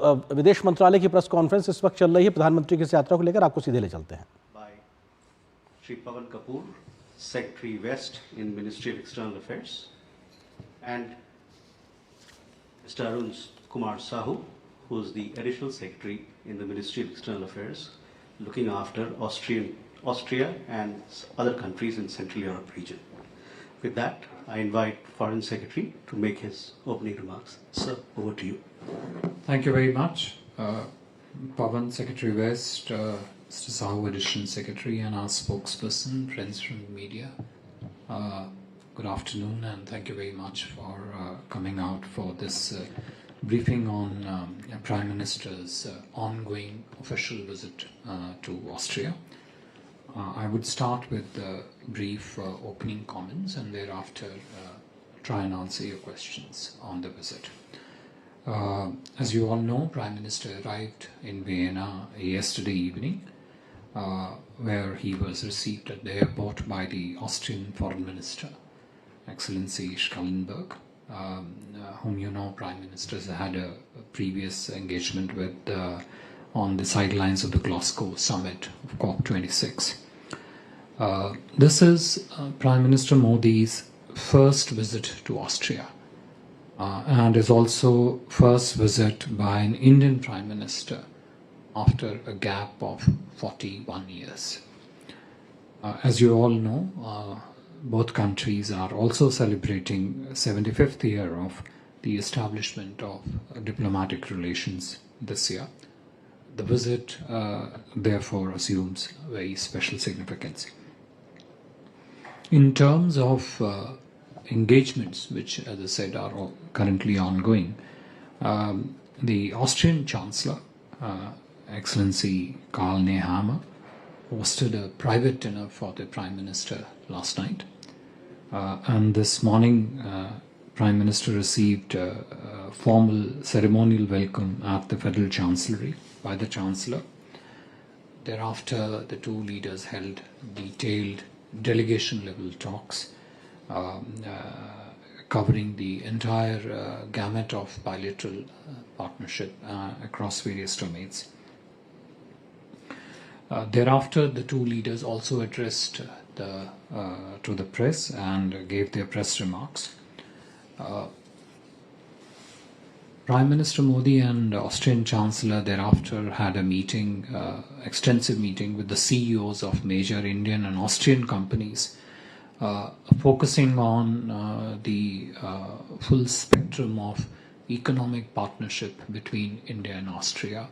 विदेश मंत्रालय की प्रेस कॉन्फ्रेंस इस वक्त चल रही है प्रधानमंत्री की इस यात्रा को लेकर, आपको सीधे ले चलते हैं। Shri Pawan Kapoor, Secretary West in Ministry of External Affairs, and Mr. Arun Kumar Sahu, who is the Additional Secretary in the Ministry of External Affairs, looking after Austria and other countries in Central Europe region. With that, I invite Foreign Secretary to make his opening remarks. Sir, over to you. Thank you very much. Pawan, Secretary West, Mr. Sahu, Additional Secretary, and our spokesperson, friends from the media. Good afternoon, and thank you very much for coming out for this briefing on Prime Minister's ongoing official visit to Austria. I would start with brief opening comments and thereafter try and answer your questions on the visit. As you all know, Prime Minister arrived in Vienna yesterday evening, where he was received at the airport by the Austrian Foreign Minister, Excellency Schallenberg, whom you know Prime Minister had a previous engagement with on the sidelines of the Glasgow summit of COP26. This is Prime Minister Modi's first visit to Austria, and is also first visit by an Indian Prime Minister after a gap of 41 years. As you all know, both countries are also celebrating 75th year of the establishment of diplomatic relations this year. The visit therefore assumes very special significance. In terms of engagements, which as I said are currently ongoing, the Austrian Chancellor, Excellency Karl Nehammer, hosted a private dinner for the Prime Minister last night, and this morning Prime Minister received a formal ceremonial welcome at the Federal Chancellery by the Chancellor. Thereafter, the two leaders held detailed delegation-level talks covering the entire gamut of bilateral partnership across various domains. Thereafter, the two leaders also addressed to the press and gave their press remarks. Prime Minister Modi and Austrian Chancellor thereafter had a meeting, extensive meeting with the CEOs of major Indian and Austrian companies, focusing on the full spectrum of economic partnership between India and Austria,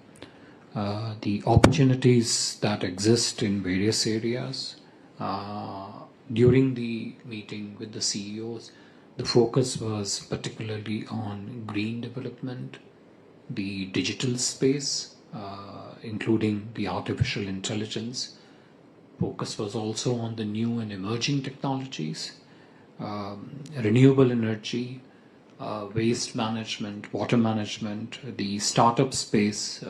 the opportunities that exist in various areas. During the meeting with the CEOs, the focus was particularly on green development, the digital space, including the artificial intelligence. Focus was also on the new and emerging technologies, renewable energy, waste management, water management, the startup space,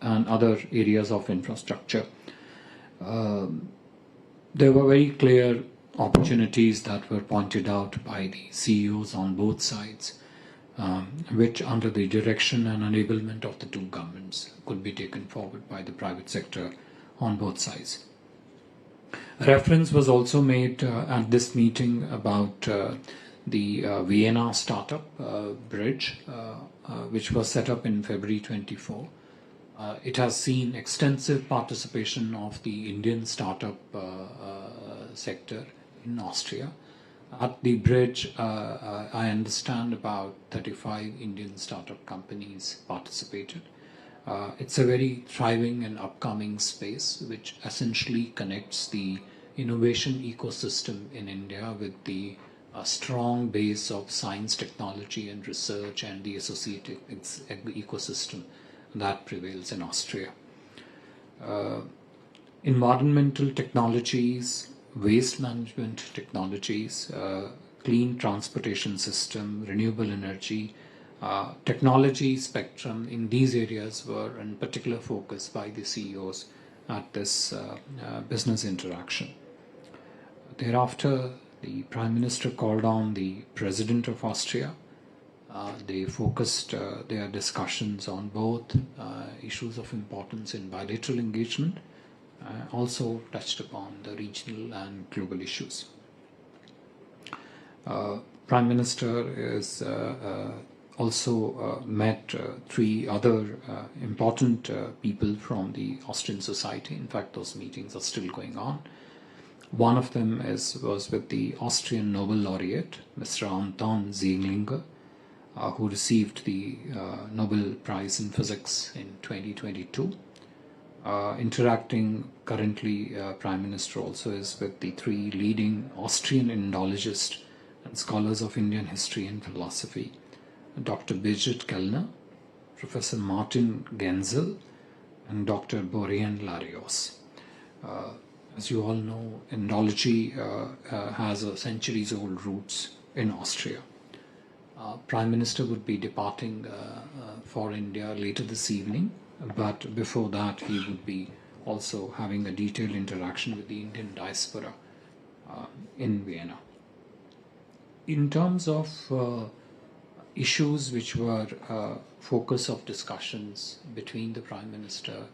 and other areas of infrastructure. There were very clear opportunities that were pointed out by the CEOs on both sides, which under the direction and enablement of the two governments could be taken forward by the private sector on both sides. A reference was also made at this meeting about the Vienna startup bridge, which was set up in February 24. It has seen extensive participation of the Indian startup sector in Austria. At the bridge, I understand about 35 Indian startup companies participated. It's a very thriving and upcoming space which essentially connects the innovation ecosystem in India with the strong base of science, technology and research and the associated ecosystem that prevails in Austria. Environmental technologies, waste management technologies, clean transportation system, renewable energy, technology spectrum in these areas were in particular focus by the CEOs at this business interaction. Thereafter, the Prime Minister called on the President of Austria, They focused their discussions on both issues of importance in bilateral engagement, also touched upon the regional and global issues. Prime Minister is also met three other important people from the Austrian society. In fact, those meetings are still going on. One of them was with the Austrian Nobel laureate, Mr. Anton Zeilinger, who received the Nobel Prize in Physics in 2022. Interacting currently, Prime Minister also is with the three leading Austrian Indologists and scholars of Indian history and philosophy, Dr. Birgit Kellner, Professor Martin Genzel, and Dr. Borean Larios. As you all know, Indology has a centuries-old roots in Austria. Prime Minister would be departing for India later this evening, but before that he would be also having a detailed interaction with the Indian diaspora in Vienna. In terms of issues which were focus of discussions between the Prime Minister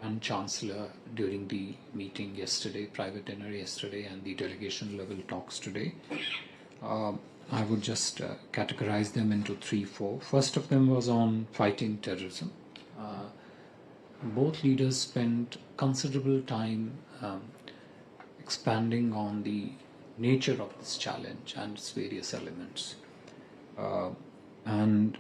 and Chancellor during the meeting yesterday, private dinner yesterday, and the delegation level talks today, I would just categorize them into 3-4. First of them was on fighting terrorism. Both leaders spent considerable time expanding on the nature of this challenge and its various elements. And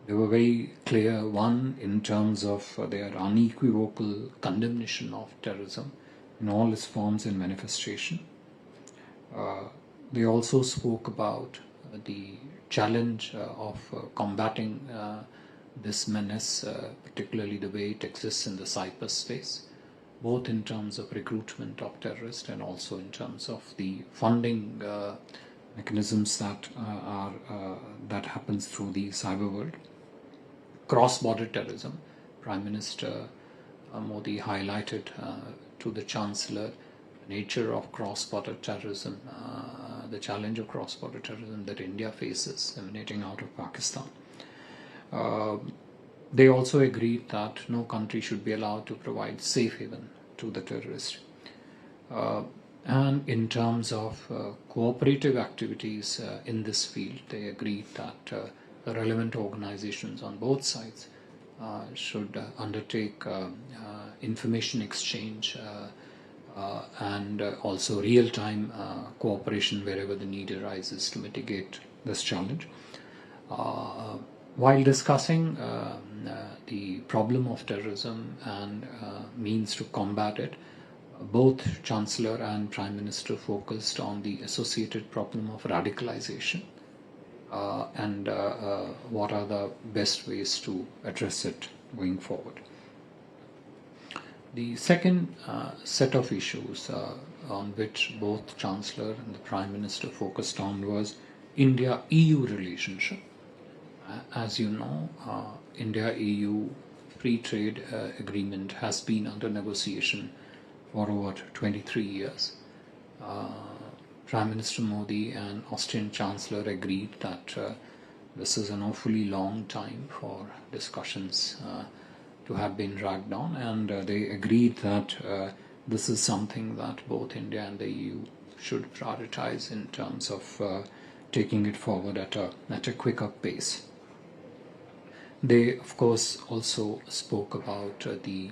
they were very clear, one, in terms of their unequivocal condemnation of terrorism in all its forms and manifestation. They also spoke about the challenge of combating this menace, particularly the way it exists in the cyberspace, both in terms of recruitment of terrorists and also in terms of the funding mechanisms that happens through the cyber world. Cross-border terrorism, Prime Minister Modi highlighted to the Chancellor the nature of cross-border terrorism, the challenge of cross-border terrorism that India faces emanating out of Pakistan. They also agreed that no country should be allowed to provide safe haven to the terrorists. And in terms of cooperative activities in this field, they agreed that the relevant organizations on both sides should undertake information exchange and also real-time cooperation wherever the need arises to mitigate this challenge. While discussing the problem of terrorism and means to combat it, both Chancellor and Prime Minister focused on the associated problem of radicalization and what are the best ways to address it going forward. The second set of issues on which both Chancellor and the Prime Minister focused on was India-EU relationship. As you know, India-EU free trade agreement has been under negotiation for over 23 years. Prime Minister Modi and Austrian Chancellor agreed that this is an awfully long time for discussions to have been dragged on, and they agreed that this is something that both India and the EU should prioritize in terms of taking it forward at a quicker pace. They, of course, also spoke about the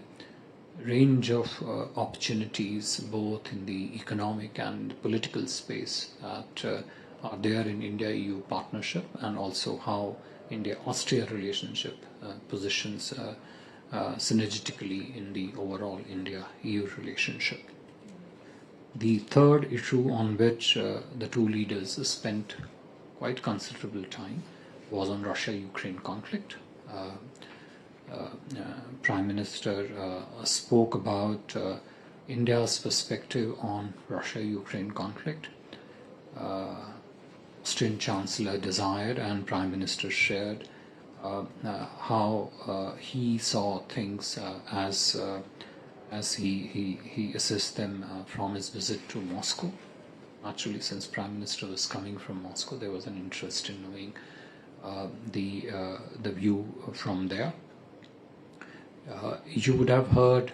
range of opportunities both in the economic and political space that are there in India-EU partnership, and also how India-Austria relationship positions synergetically in the overall India-EU relationship. The third issue on which the two leaders spent quite considerable time was on Russia-Ukraine conflict. Prime Minister spoke about India's perspective on Russia-Ukraine conflict. Austrian Chancellor desired and Prime Minister shared how he saw things as he assessed them from his visit to Moscow. Actually, since Prime Minister was coming from Moscow, there was an interest in knowing the view from there. You would have heard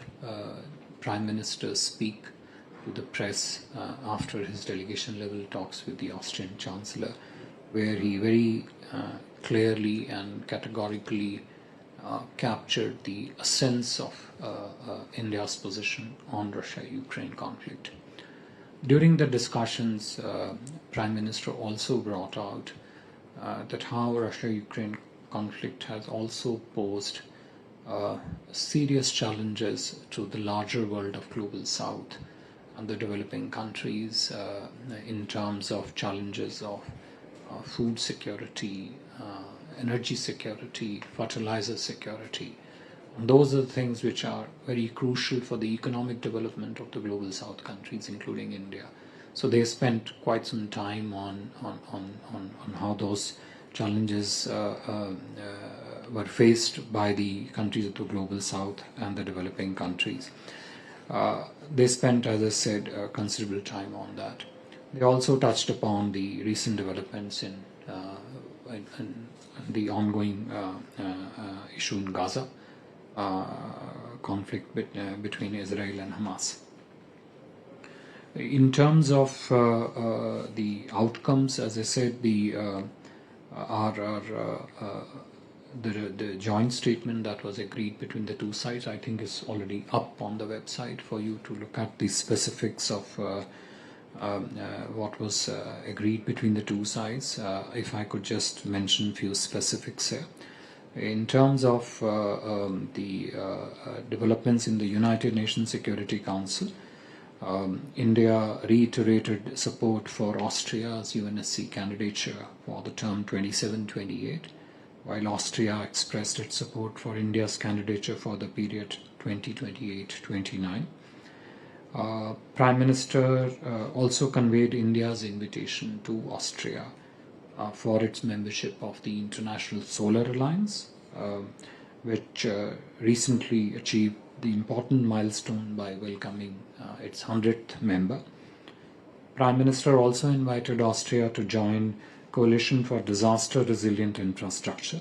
Prime Minister speak to the press after his delegation level talks with the Austrian Chancellor, where he very clearly and categorically captured the essence of India's position on Russia-Ukraine conflict. During the discussions, Prime Minister also brought out that how Russia-Ukraine conflict has also posed serious challenges to the larger world of global South and the developing countries in terms of challenges of food security, energy security, fertilizer security. And those are the things which are very crucial for the economic development of the global South countries, including India. So they spent quite some time on how those challenges were faced by the countries of the global South and the developing countries. They spent, as I said, considerable time on that. They also touched upon the recent developments in the ongoing issue in Gaza, conflict between Israel and Hamas. In terms of the outcomes, as I said, the joint statement that was agreed between the two sides, I think, is already up on the website for you to look at the specifics of what was agreed between the two sides. If I could just mention a few specifics here. In terms of the developments in the United Nations Security Council, India reiterated support for Austria's UNSC candidature for the term 27-28, while Austria expressed its support for India's candidature for the period 2028-29. Prime Minister also conveyed India's invitation to Austria for its membership of the International Solar Alliance, which recently achieved the important milestone by welcoming its 100th member. Prime Minister also invited Austria to join Coalition for Disaster Resilient Infrastructure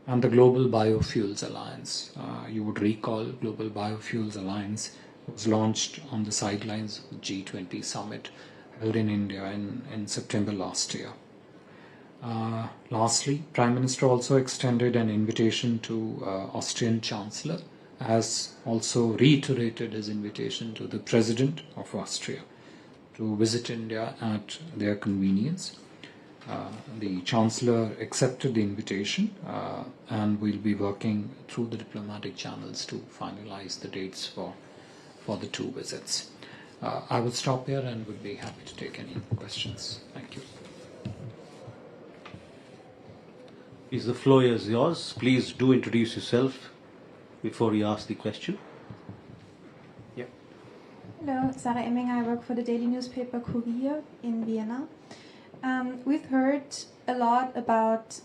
and the Global Biofuels Alliance. You would recall Global Biofuels Alliance was launched on the sidelines of the G20 summit held in India in September last year. Lastly, Prime Minister also extended an invitation to Austrian Chancellor, as also reiterated his invitation to the President of Austria to visit India at their convenience. The Chancellor accepted the invitation and will be working through the diplomatic channels to finalize the dates for the two visits. I will stop here and would be happy to take any questions. Thank you. Please, the floor is yours. Please do introduce yourself before you ask the question. Yeah. Hello, Sarah Emminger. I work for the daily newspaper Kurier in Vienna. We've heard a lot about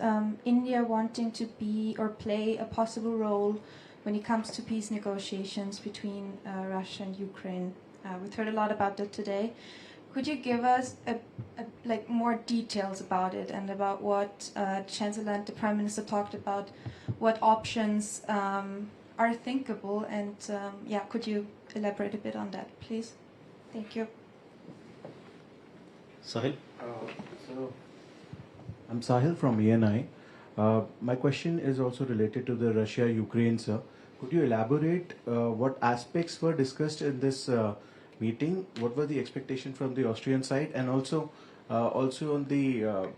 India wanting to be or play a possible role when it comes to peace negotiations between Russia and Ukraine. We've heard a lot about that today. Could you give us like more details about it and about what Chancellor and the Prime Minister talked about, what options are thinkable, and could you elaborate a bit on that, please? Thank you. Sahil? So, I'm Sahil from ENI. My question is also related to the Russia-Ukraine, sir. Could you elaborate what aspects were discussed in this meeting? What were the expectations from the Austrian side, and also on the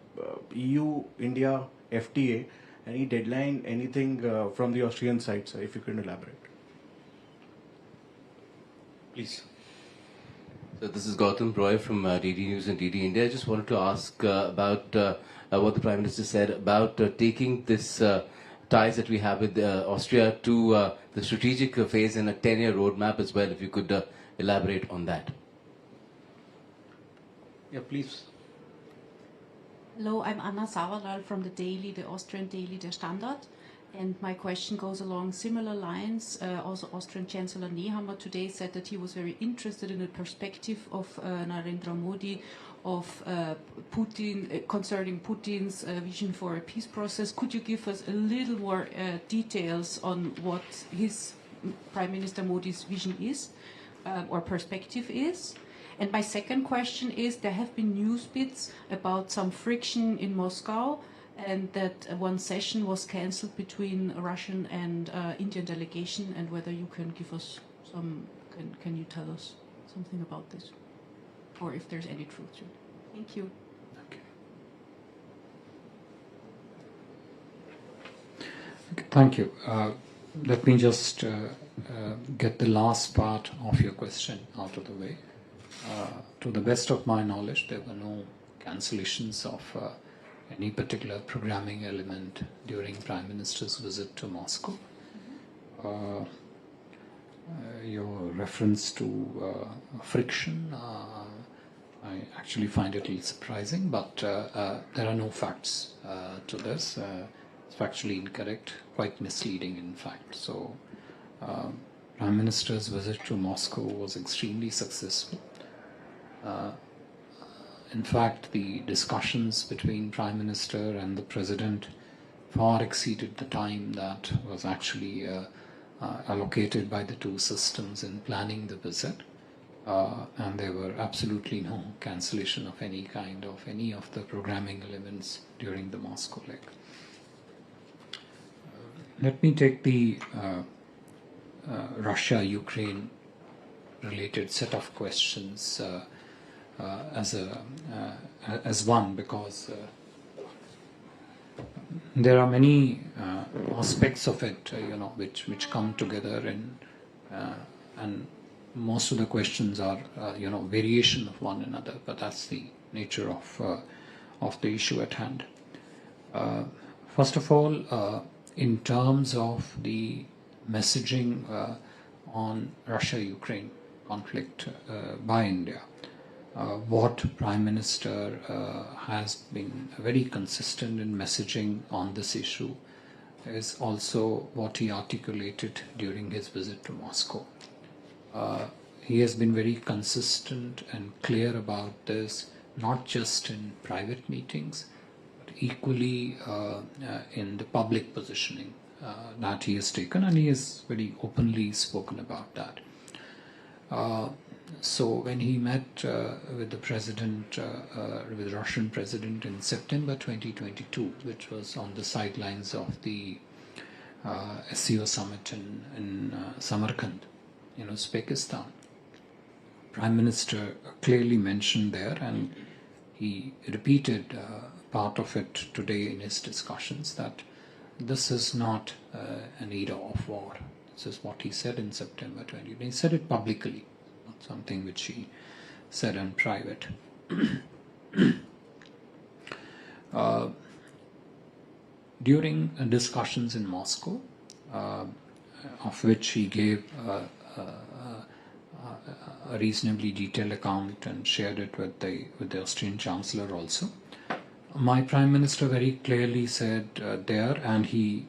EU-India FTA? Any deadline, anything from the Austrian side, sir, if you can elaborate? Please. So this is Gautam Roy from DD News and DD India. I just wanted to ask about what the Prime Minister said about taking this ties that we have with Austria to the strategic phase and a 10-year roadmap as well, if you could elaborate on that. Yeah, please. Hello, I'm Anna Sauerl from the Austrian daily, Der Standard. And my question goes along similar lines. Also, Austrian Chancellor Nehammer today said that he was very interested in the perspective of Narendra Modi, of Putin, concerning Putin's vision for a peace process. Could you give us a little more details on what his Prime Minister Modi's vision is, or perspective is? And my second question is, there have been news bits about some friction in Moscow, and that one session was cancelled between Russian and Indian delegation, and whether you can give us some, can you tell us something about this? Or if there's any truth to it. Thank you. Okay, thank you. Let me just get the last part of your question out of the way. To the best of my knowledge, there were no cancellations of any particular programming element during Prime Minister's visit to Moscow. Your reference to friction, I actually find it a little surprising, but there are no facts to this. It's factually incorrect, quite misleading in fact. So, Prime Minister's visit to Moscow was extremely successful. In fact, the discussions between Prime Minister and the President far exceeded the time that was actually allocated by the two systems in planning the visit. And there were absolutely no cancellation of any kind of any of the programming elements during the Moscow leg. Let me take the Russia-Ukraine related set of questions as one, because there are many aspects of it, which come together, and most of the questions are, variation of one another. But that's the nature of the issue at hand. First of all, in terms of the messaging on Russia-Ukraine conflict by India, what Prime Minister has been very consistent in messaging on this issue is also what he articulated during his visit to Moscow. He has been very consistent and clear about this, not just in private meetings, but equally in the public positioning that he has taken, and he has very openly spoken about that. So when he met with the president, with the Russian president in September 2022, which was on the sidelines of the SCO summit in Samarkand, in Uzbekistan, Prime Minister clearly mentioned there, and he repeated part of it today in his discussions, that this is not an era of war. This is what he said in September 20. He said it publicly, not something which he said in private. During discussions in Moscow, of which he gave a reasonably detailed account and shared it with the Austrian Chancellor also, my Prime Minister very clearly said there, and he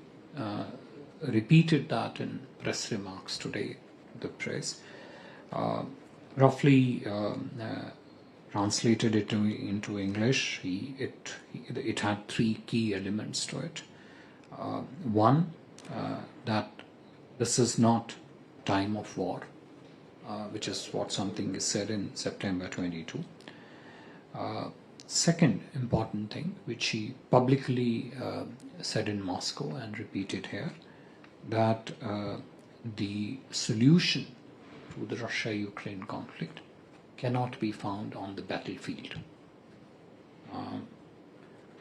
repeated that in press remarks today to the press, roughly translated it into English. It had three key elements to it. One, that this is not time of war, which is what something is said in September 22. Second important thing, which he publicly said in Moscow and repeated here, that the solution to the Russia-Ukraine conflict cannot be found on the battlefield.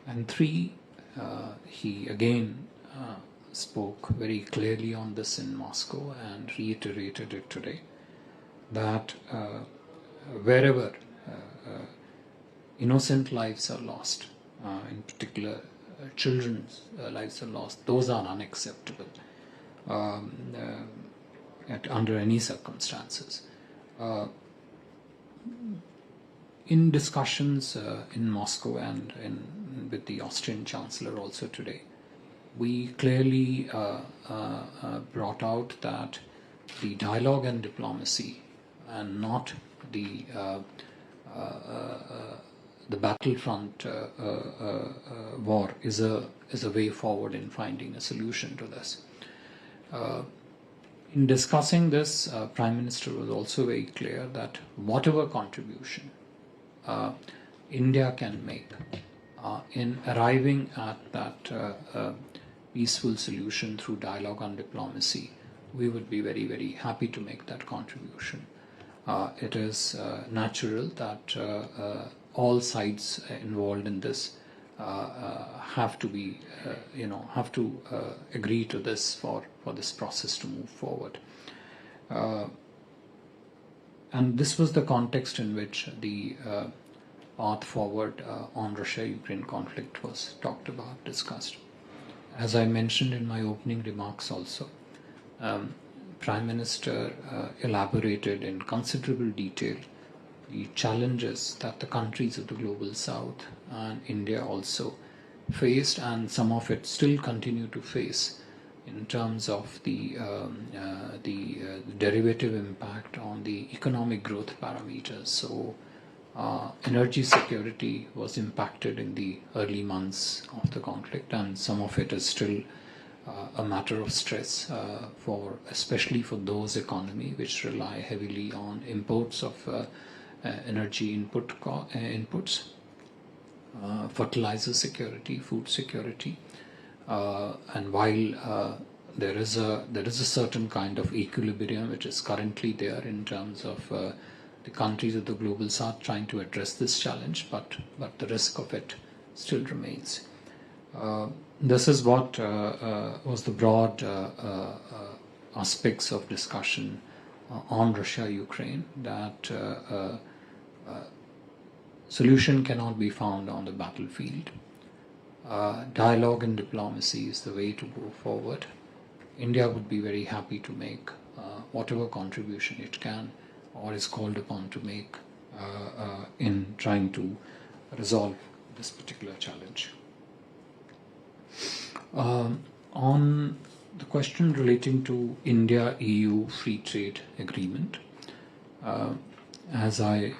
And three, he again spoke very clearly on this in Moscow and reiterated it today, that wherever innocent lives are lost, in particular children's lives are lost, those are unacceptable under any circumstances. In discussions in Moscow and with the Austrian Chancellor also today, we clearly brought out that the dialogue and diplomacy, and not the battlefront war, is a way forward in finding a solution to this. In discussing this, Prime Minister was also very clear that whatever contribution India can make in arriving at that peaceful solution through dialogue and diplomacy, we would be very, very happy to make that contribution. It is natural that all sides involved in this have to be, agree to this for this process to move forward. And this was the context in which the path forward on Russia-Ukraine conflict was talked about, discussed. As I mentioned in my opening remarks also, Prime Minister elaborated in considerable detail the challenges that the countries of the global south and India also faced, and some of it still continue to face, in terms of the derivative impact on the economic growth parameters. So energy security was impacted in the early months of the conflict, and some of it is still a matter of stress, especially for those economies which rely heavily on imports of energy inputs, fertilizer security, food security, and while there is a certain kind of equilibrium which is currently there in terms of the countries of the global south trying to address this challenge, but the risk of it still remains. This is what was the broad aspects of discussion on Russia-Ukraine, that solution cannot be found on the battlefield. Dialogue and diplomacy is the way to go forward. India would be very happy to make whatever contribution it can or is called upon to make in trying to resolve this particular challenge. On the question relating to India-EU free trade agreement, as I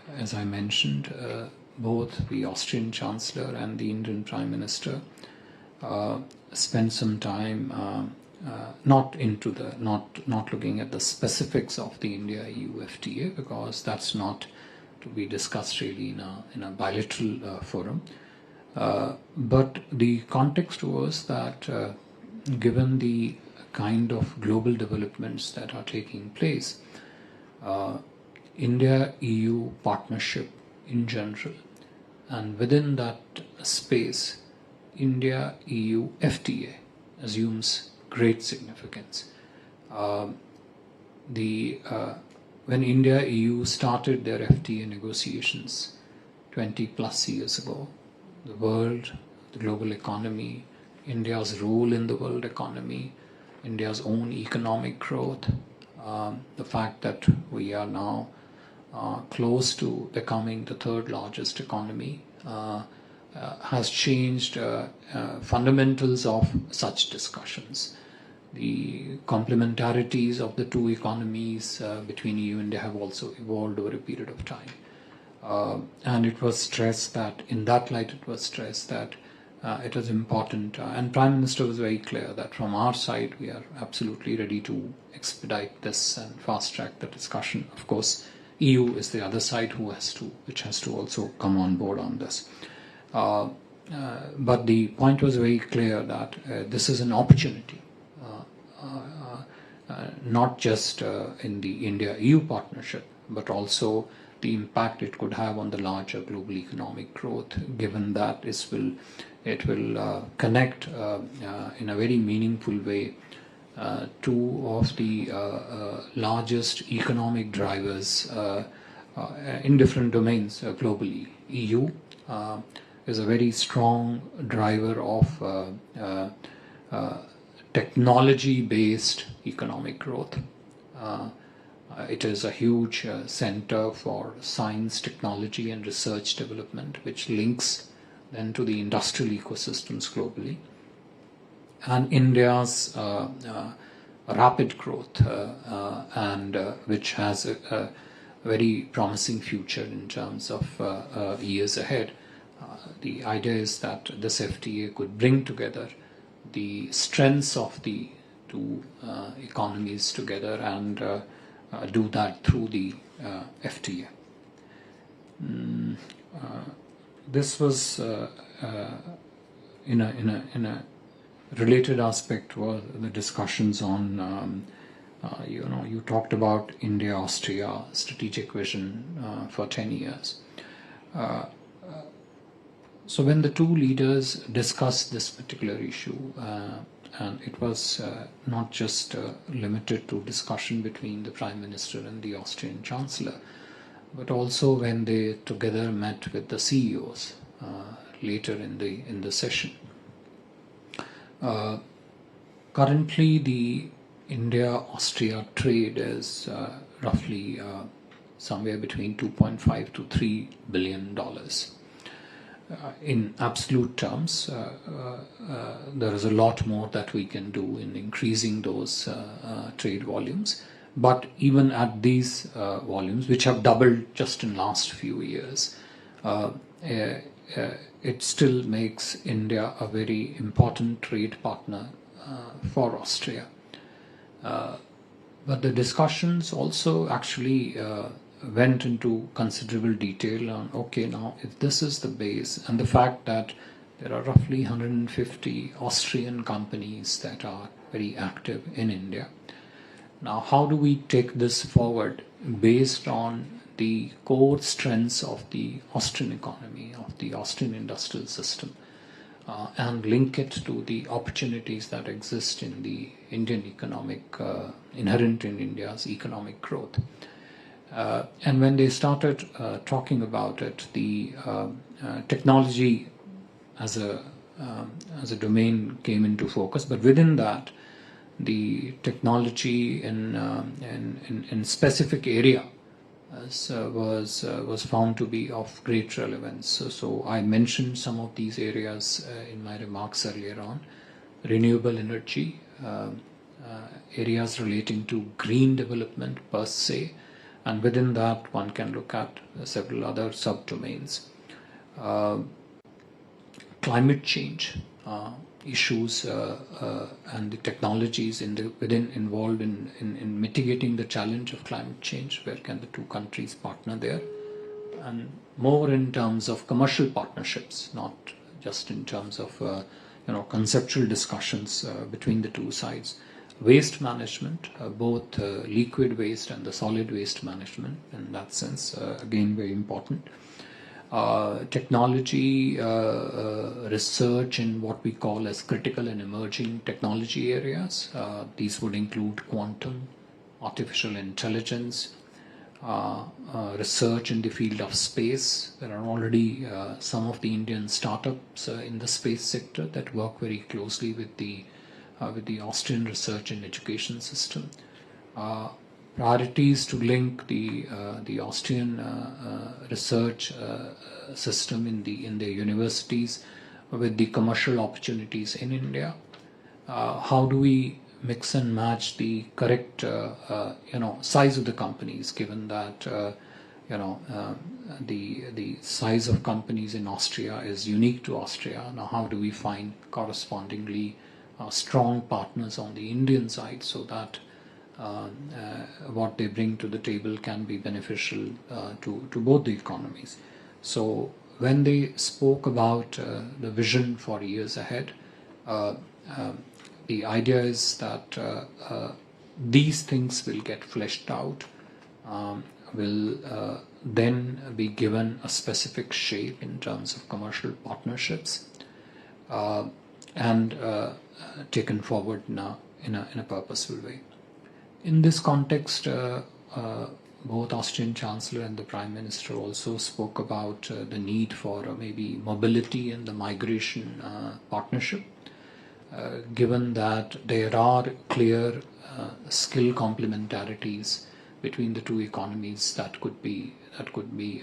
mentioned, both the Austrian Chancellor and the Indian Prime Minister spent some time not looking at the specifics of the India-EU FTA, because that's not to be discussed really in a bilateral forum. But the context was that given the kind of global developments that are taking place, India-EU partnership in general, and within that space, India-EU FTA assumes great significance. When India-EU started their FTA negotiations 20 plus years ago, the world, the global economy, India's role in the world economy, India's own economic growth, the fact that we are now close to becoming the third largest economy, has changed fundamentals of such discussions. The complementarities of the two economies between EU and India have also evolved over a period of time. And it was stressed that, in that light, it was important, and Prime Minister was very clear that from our side we are absolutely ready to expedite this and fast track the discussion. Of course, EU is the other side which has to also come on board on this. But the point was very clear that this is an opportunity, not just in the India-EU partnership, but also the impact it could have on the larger global economic growth, given that it will connect in a very meaningful way two of the largest economic drivers in different domains globally. EU is a very strong driver of technology-based economic growth. It is a huge center for science, technology and research development, which links then to the industrial ecosystems globally. and India's rapid growth, and which has a very promising future in terms of years ahead. The idea is that this FTA could bring together the strengths of the two economies together and do that through the FTA. This was in a related aspect were the discussions on you talked about India-Austria strategic vision for 10 years. So when the two leaders discussed this particular issue, and it was not just limited to discussion between the Prime Minister and the Austrian Chancellor, but also when they together met with the CEOs later in the session. Currently, the India-Austria trade is roughly somewhere between $2.5 to $3 billion. In absolute terms, there is a lot more that we can do in increasing those trade volumes. But even at these volumes, which have doubled just in last few years, it still makes India a very important trade partner for Austria. But the discussions also actually went into considerable detail on, okay, now if this is the base and the fact that there are roughly 150 Austrian companies that are very active in India, now how do we take this forward based on the core strengths of the Austrian economy, of the Austrian industrial system, and link it to the opportunities that exist in the Indian economic, inherent in India's economic growth. And when they started talking about it, the technology as a domain came into focus. But within that, the technology in specific area was found to be of great relevance. So I mentioned some of these areas in my remarks earlier on: renewable energy, areas relating to green development per se. And within that, one can look at several other subdomains. Climate change issues and the technologies involved in mitigating the challenge of climate change. Where can the two countries partner there? And more in terms of commercial partnerships, not just in terms of conceptual discussions between the two sides. Waste management, both liquid waste and the solid waste management, in that sense, again very important. Technology, research in what we call as critical and emerging technology areas. These would include quantum, artificial intelligence, research in the field of space. There are already some of the Indian startups in the space sector that work very closely with the Austrian research and education system. Priorities to link the Austrian research system in their universities with the commercial opportunities in India. How do we mix and match the correct size of the companies, given that the size of companies in Austria is unique to Austria. Now, how do we find correspondingly strong partners on the Indian side so that what they bring to the table can be beneficial to both the economies? So when they spoke about the vision for years ahead, the idea is that these things will get fleshed out, will then be given a specific shape in terms of commercial partnerships, and taken forward now in a purposeful way. In this context, both Austrian Chancellor and the Prime Minister also spoke about the need for maybe mobility and the migration partnership, given that there are clear skill complementarities between the two economies that could be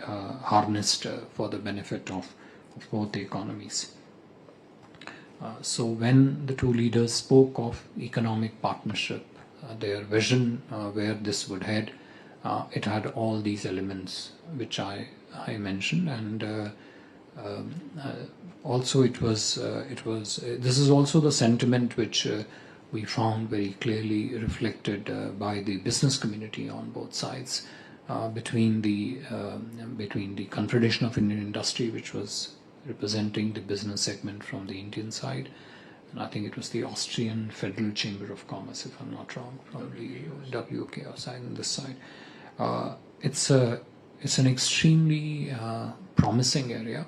harnessed for the benefit of both the economies. So when the two leaders spoke of economic partnership, their vision where this would head, it had all these elements which I mentioned, and also this is also the sentiment which we found very clearly reflected by the business community on both sides, between the Confederation of Indian Industry, which was representing the business segment from the Indian side, and I think it was the Austrian Federal Chamber of Commerce, if I'm not wrong, from the WKO side on this side. It's an extremely promising area.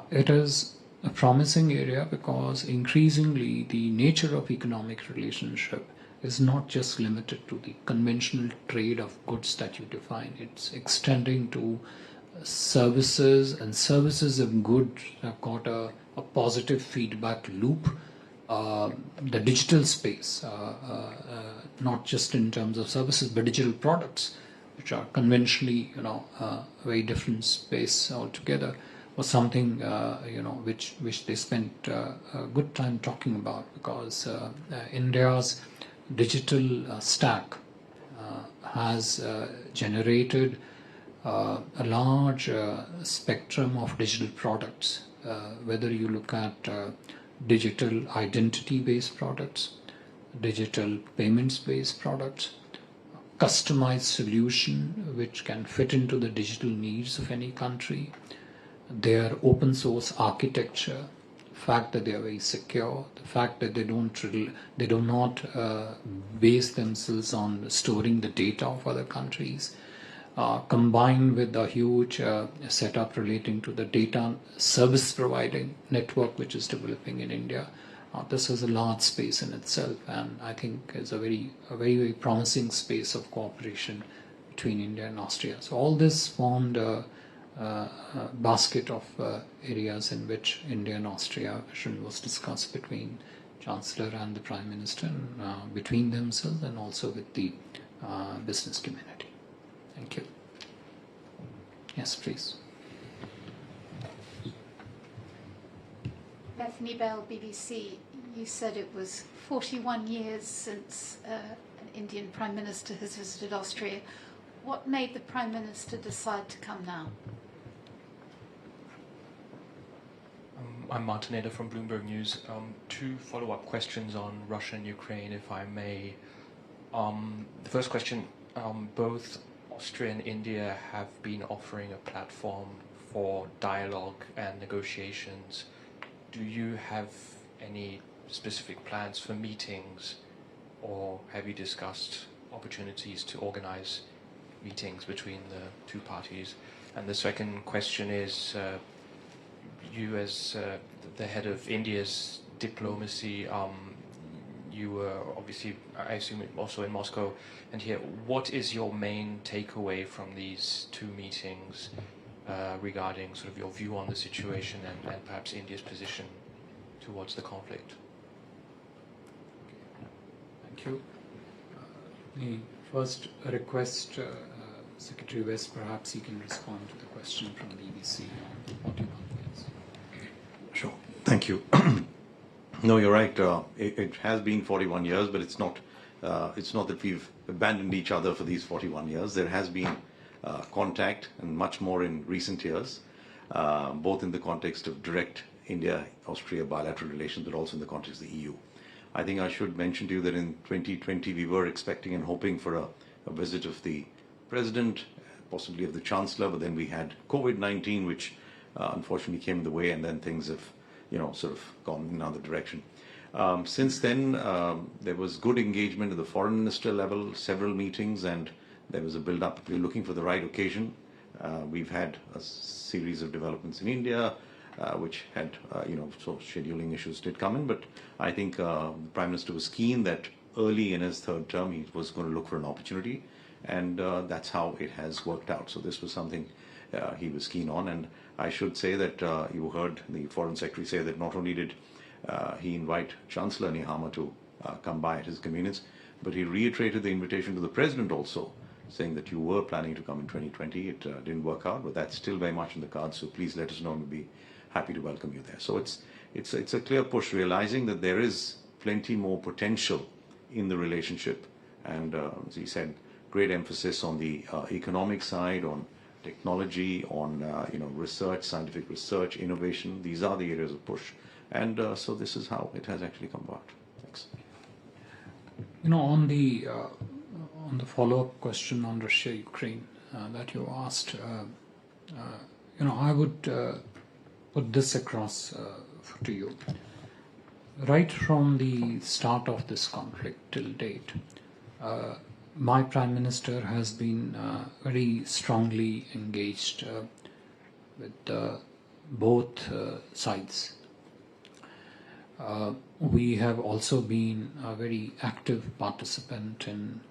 It is a promising area because increasingly the nature of economic relationship is not just limited to the conventional trade of goods that you define. It's extending to services, and services of goods have got a positive feedback loop. The digital space, not just in terms of services, but digital products, which are conventionally, a very different space altogether, was something which they spent a good time talking about, because India's digital stack has generated a large spectrum of digital products, whether you look at digital identity-based products, digital payments-based products, customized solution which can fit into the digital needs of any country, their open source architecture, the fact that they are very secure, the fact that they do not base themselves on storing the data of other countries, combined with a huge setup relating to the data service providing network which is developing in India. This is a large space in itself, and I think is a very, very promising space of cooperation between India and Austria. So all this formed a basket of areas in which India and Austria vision was discussed between Chancellor and the Prime Minister, and, between themselves, and also with the business community. Thank you. Yes, please. Bethany Bell, BBC. You said it was 41 years since an Indian Prime Minister has visited Austria. What made the Prime Minister decide to come now? I'm Martin Eder from Bloomberg News. Two follow-up questions on Russia and Ukraine, if I may. The first question, both Austria and India have been offering a platform for dialogue and negotiations. Do you have any specific plans for meetings, or have you discussed opportunities to organize meetings between the two parties? And the second question is, you as the head of India's diplomacy, you were obviously, I assume, also in Moscow and here. What is your main takeaway from these two meetings regarding sort of your view on the situation and perhaps India's position towards the conflict? Thank you. The first request, Secretary West, perhaps he can respond to the question from the BBC on 41 years. Sure. Thank you. No, you're right. It has been 41 years, but it's not that we've abandoned each other for these 41 years. There has been contact, and much more in recent years, both in the context of direct India-Austria bilateral relations, but also in the context of the EU. I think I should mention to you that in 2020 we were expecting and hoping for a visit of the President, possibly of the Chancellor, but then we had COVID-19, which unfortunately came in the way, and then things have sort of gone in another direction. Since then, there was good engagement at the foreign minister level, several meetings, and there was a build-up. We were looking for the right occasion. We've had a series of developments in India, which had, so scheduling issues did come in, but I think the Prime Minister was keen that early in his third term he was going to look for an opportunity, and that's how it has worked out. So this was something he was keen on, and I should say that you heard the Foreign Secretary say that not only did he invite Chancellor Nehammer to come by at his convenience, but he reiterated the invitation to the President also, saying that you were planning to come in 2020. It didn't work out, but that's still very much in the cards, so please let us know, and we'll be happy to welcome you there. So it's a clear push, realizing that there is plenty more potential in the relationship. And as he said, great emphasis on the economic side, on technology, on research, scientific research, innovation. These are the areas of push. And so this is how it has actually come about. Thanks. On the follow-up question on Russia-Ukraine that you asked, I would put this across to you. Right from the start of this conflict till date, my Prime Minister has been very strongly engaged with both sides. We have also been a very active participant in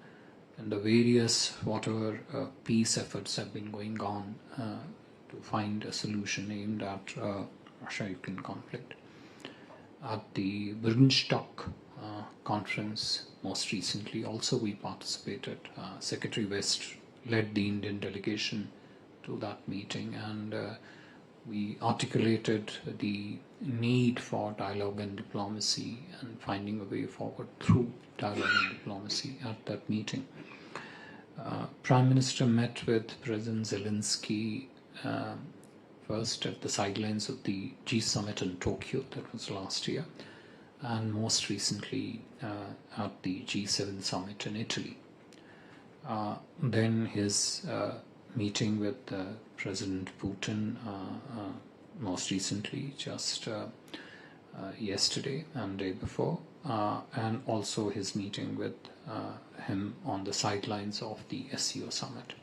the various whatever peace efforts have been going on to find a solution aimed at Russia-Ukraine conflict. At the Birkenstock conference most recently also we participated. Secretary West led the Indian delegation to that meeting, and we articulated the need for dialogue and diplomacy and finding a way forward through dialogue and diplomacy at that meeting. Prime Minister met with President Zelensky first at the sidelines of the G Summit in Tokyo, that was last year, and most recently at the G7 Summit in Italy. Then his meeting with President Putin most recently, just yesterday and day before, and also his meeting with him on the sidelines of the SCO Summit.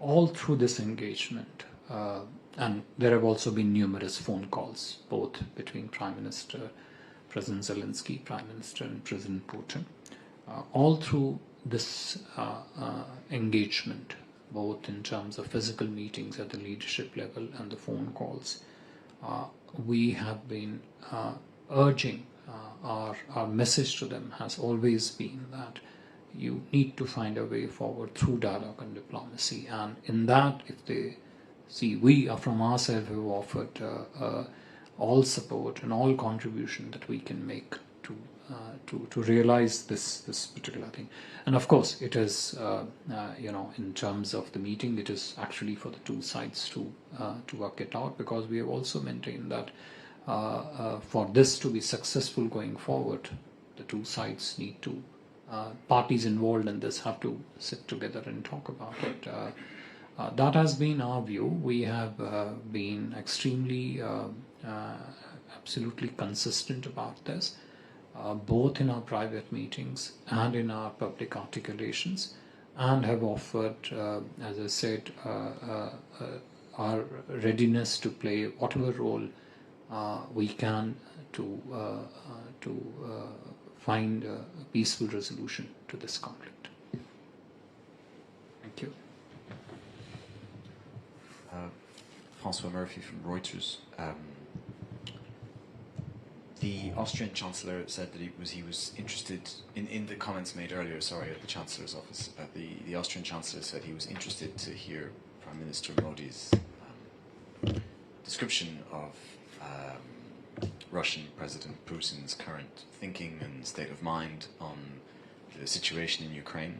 All through this engagement, and there have also been numerous phone calls, both between Prime Minister, President Zelensky, Prime Minister, and President Putin. All through this engagement, both in terms of physical meetings at the leadership level and the phone calls, we have been urging, our message to them has always been that you need to find a way forward through dialogue and diplomacy. And in that, if they see, we are from our side have offered all support and all contribution that we can make to realize this particular thing. And of course, it is in terms of the meeting, it is actually for the two sides to work it out, because we have also maintained that for this to be successful going forward, the two sides need to, parties involved in this have to sit together and talk about it. That has been our view. We have been extremely, absolutely consistent about this, both in our private meetings and in our public articulations, and have offered, as I said, our readiness to play whatever role we can to find a peaceful resolution to this conflict. Thank you. François Murphy from Reuters. The Austrian Chancellor said that he was interested in the comments made earlier, at the Chancellor's office. The Austrian Chancellor said he was interested to hear Prime Minister Modi's description of Russian President Putin's current thinking and state of mind on the situation in Ukraine.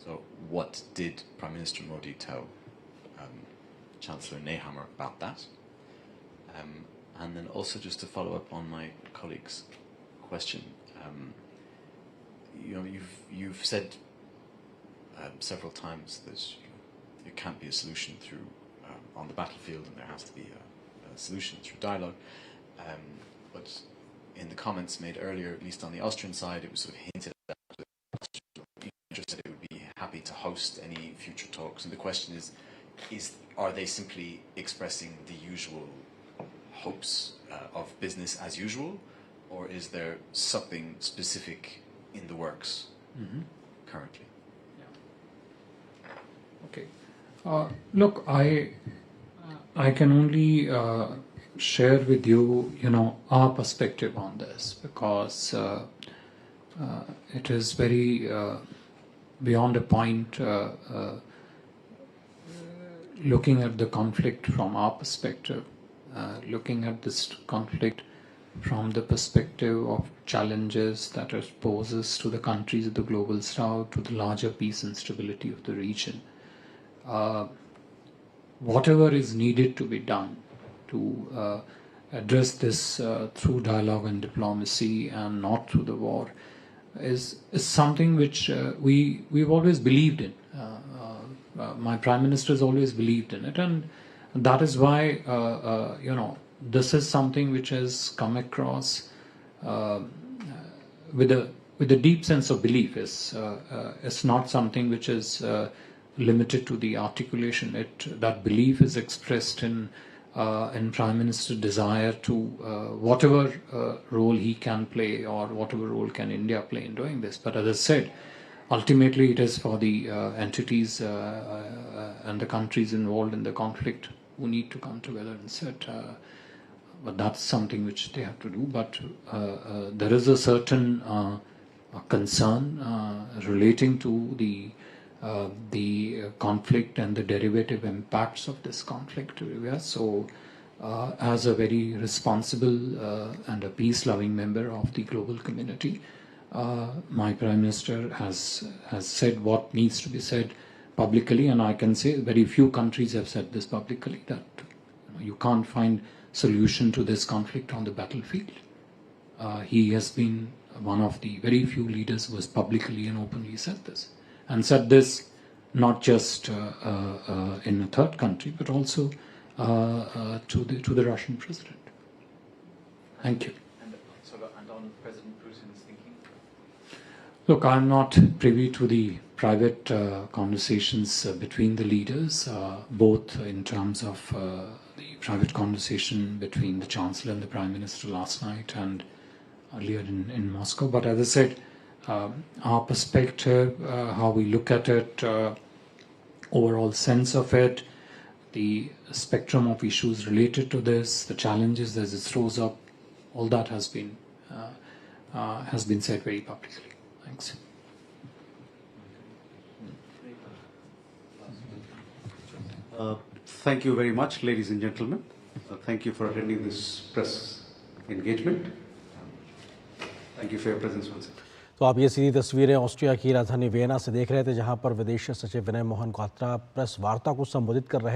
So what did Prime Minister Modi tell Chancellor Nehammer about that? And then also, just to follow up on my colleague's question, you've said several times that there can't be a solution through on the battlefield, and there has to be a solution through dialogue. But in the comments made earlier, at least on the Austrian side, it was sort of hinted at that it would be happy to host any future talks. And the question is are they simply expressing the usual hopes of business as usual, or is there something specific in the works currently? Yeah. Okay. Look, I can only share with you, our perspective on this, because it is very beyond a point. Looking at the conflict from our perspective, looking at this conflict from the perspective of challenges that it poses to the countries of the global south, to the larger peace and stability of the region. Whatever is needed to be done to address this through dialogue and diplomacy and not through the war is something which we've always believed in. My Prime Minister has always believed in it, and that is why this is something which has come across with a deep sense of belief. It's not something which is limited to the articulation. That belief is expressed in Prime Minister's desire to whatever role he can play or whatever role can India play in doing this. But as I said, ultimately it is for the entities and the countries involved in the conflict who need to come together and sit. But that's something which they have to do. But there is a certain concern relating to the conflict and the derivative impacts of this conflict. So, as a very responsible and a peace-loving member of the global community, my Prime Minister has said what needs to be said publicly, and I can say very few countries have said this publicly, that you can't find solution to this conflict on the battlefield. He has been one of the very few leaders who has publicly and openly said this, and said this not just in a third country, but also to the Russian president. Thank you. And on President Putin's thinking? Look, I'm not privy to the private conversations between the leaders, both in terms of the private conversation between the Chancellor and the Prime Minister last night and earlier in Moscow. But as I said, our perspective, how we look at it, overall sense of it, the spectrum of issues related to this, the challenges that it throws up, all that has been said very publicly. Thanks. Thank you very much, ladies and gentlemen. Thank you for attending this press engagement. Thank you for your presence once again. तो आप ये सीधी तस्वीरें Austria की राजधानी Vienna से देख रहे थे, जहां पर विदेश सचिव विनय मोहन क्वात्रा प्रेस वार्ता को संबोधित कर रहे